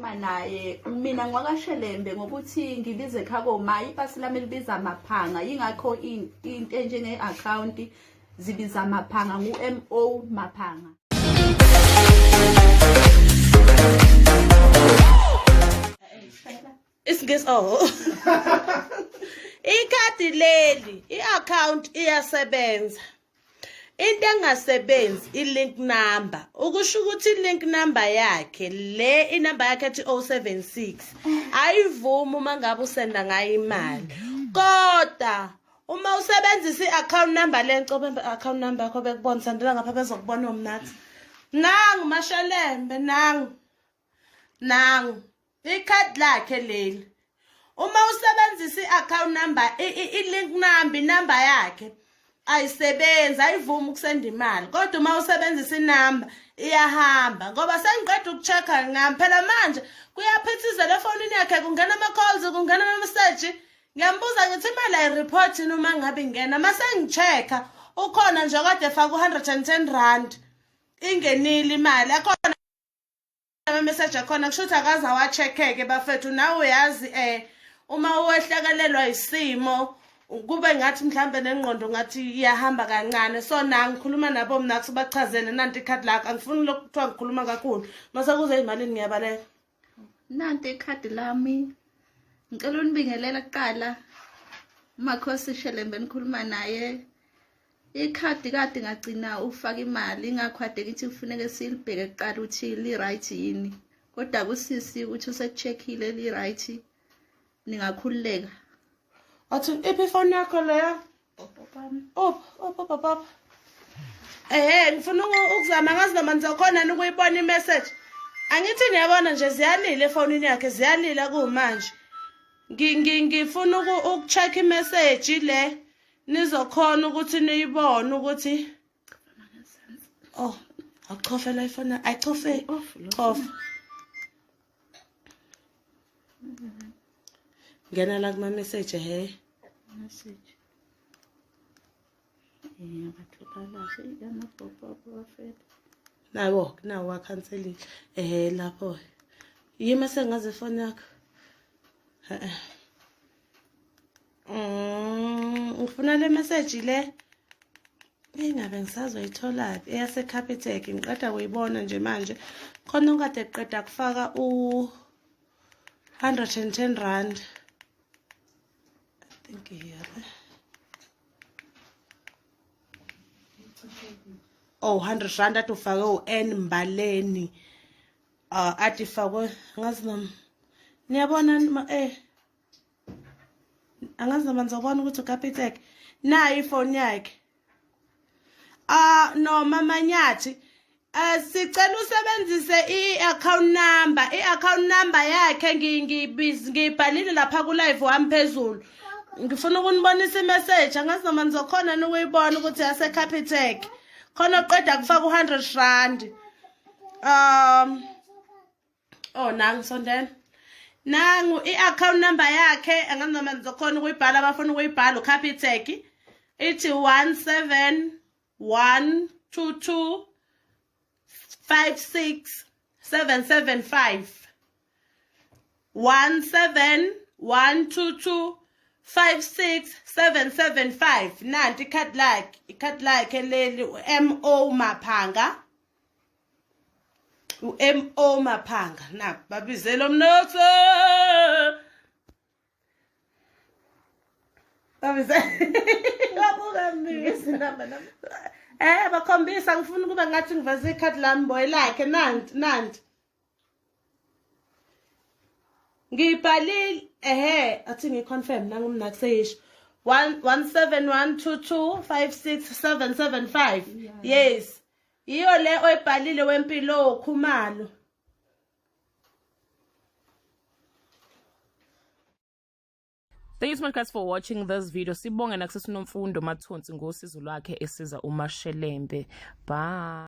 ngikhuluma naye mina ngwakaShelembe ngokuthi ngibize ekhabo ma ipasi lami libiza maphanga yingakho into njenge account zibiza maphanga ngu-MO maphanga. Isingesi ikhadi leli i-account iyasebenza. Into engasebenzi i-link number. Ukusho ukuthi i-link number yakhe le inamba yakhe ethi 076 ayivumi uma ngabe usenda ngayo imali. Kodwa uma usebenzisa i-account number le ngcobe account number yakho bekubona sandela ngapha bezokubona umnathi. Nangu Mashelembe nangu ikhadi lakhe leli. Uma usebenzisa i-account number i-link number inamba yakhe ayisebenzi ayivumi ukusenda imali kodwa uma usebenzisa inamba iyahamba ngoba sengiqeda ukuchecka ngami phela manje kuyaphithizela efonini yakhe kungena ama calls kungena ama message ngiyambuza ngithi imali ayireport noma ngabe ingena mase ngichecka ukhona nje kade faka 110 rand ingenile imali akhona ama message akhona kushuthi akaza wacheckeke bafethu nawe uyazi uma uwehlakalelwa isimo kube ngathi mhlambe nengqondo ngathi iyahamba kancane so nangikhuluma nabo mina kusibachazele nanti ikhadi lakho angifuni lokuthiwa ngikhuluma kakhulu mase kuze imalini ngiyabaleka nanti ikhadi lami ngicela unibingelela kuqala Mnakwethu nikhuluma naye ikhadi kade ngagcina ufaka imali ngakhwade ngithi kufuneka silibheke kuqala ukuthi li right yini kodwa kusisi ukuthi usecheckile li right ningakhululeka. Athi iphi phone yakho leya? Papa. Ngifuna ukuzama ngazi noma nizokhona ukuyibona imessage. Angithi ngiyabona nje ziyalila efonini yakhe ziyalila kumanje. Ngifuna ukucheck imessage le nizokhona ukuthi niyibone ukuthi achofe la ifona ayichofe chofa. Ngena la kuma message message bathola seyana pop-up wafethu nawo wacancel lapho yima sengaze phone yakho ufuna le message le ingabe ngisazoyithola eyase Capitec ngiqeda kuyibona nje manje khona ungade qeda kufaka 110 rand I think here 100 rand athi ufake N Mbaleni athi fakwe ngazi noma niyabona angazi noma ngizobona ukuthi uCapitec nayi ifone yakhe no mama Nyathi sicela usebenzise i-account number yakhe ngibhalile lapha ku live wami phezulu ngifuna ukunibonisa imessage angazi noma nizokhona ukuyibona ukuthi yase Capitec khona oqeda kufaka 100 rand nangu sondela nangu i-account number yakhe angazi noma nizokhona ukuyibhala abafuna ukuyibhala uCapitec ithi 17122 56775 17122 56775 nanti ikhadi lakhe leli MO maphanga MO maphanga na babizela umnotho babizela ngabuka misi namba bakhombisa ngifuna ukuba ngathi ngiveze ikhadi lami boy lakhe nanti ngibhalile athi ngiconfirm nangu mina kuseyisho 17122 yes iyo le oyibhalile wempilo okhumalo. Thank you so much guys for watching this video. Sibonge nakusesinomfundo Mathonsi ngosizo lwakhe esiza uMashelembe. Bye.